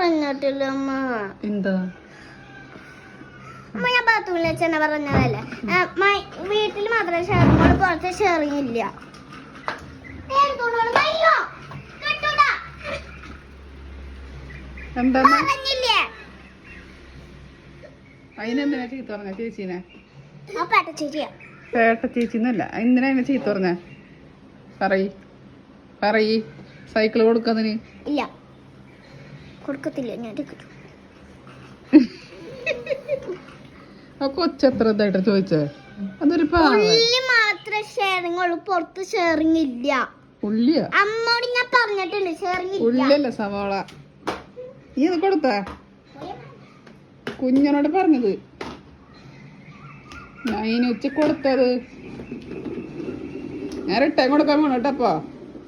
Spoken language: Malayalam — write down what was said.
പറഞ്ഞിട്ടില്ല അമ്മ. എന്താ അമ്മ ഞാൻ ബാത്റൂമിൽ വെച്ചെന്നെ പറഞ്ഞതല്ലേ. വീട്ടിൽ മാത്രമേ ഷെയറിങ്, പുറത്ത് ഷെയറിങ് ഇല്ല. എന്താ പറഞ്ഞില്ലേ അതിനെന്തിനാ ചീത്ത പറഞ്ഞ ചേച്ചീനെ? ആ പേട്ട ചേച്ചിയാ. പേട്ട ചേച്ചിന്നല്ല, എന്തിനാ അതിനെ ചീത്ത പറഞ്ഞ? പറയ് സൈക്കിള് കൊടുക്കാതിന്. ഇല്ല, കൊടുക്കത്തില്ല ഞാൻ. ആ കൊച്ചെത്ര ഇതായിട്ട് ചോദിച്ചേ? അതൊരു മാത്രമേ ഷെയറിങ് ഉള്ളൂ, പുറത്ത് ഷെയറിങ് ഇല്ല. ഉള്ളിയാ? അമ്മോട് ഞാൻ പറഞ്ഞിട്ടുണ്ട് ഷെയറിങ് ഇല്ല. ഉള്ളിയല്ല സവാള. നീ അത് കൊടുത്താ? കുഞ്ഞനോട് പറഞ്ഞത് ഞാൻ ഉച്ച കൊടുത്തത്. ഞാൻ റിട്ടേൺ കൊടുക്കാൻ വേണം കേട്ടപ്പോ.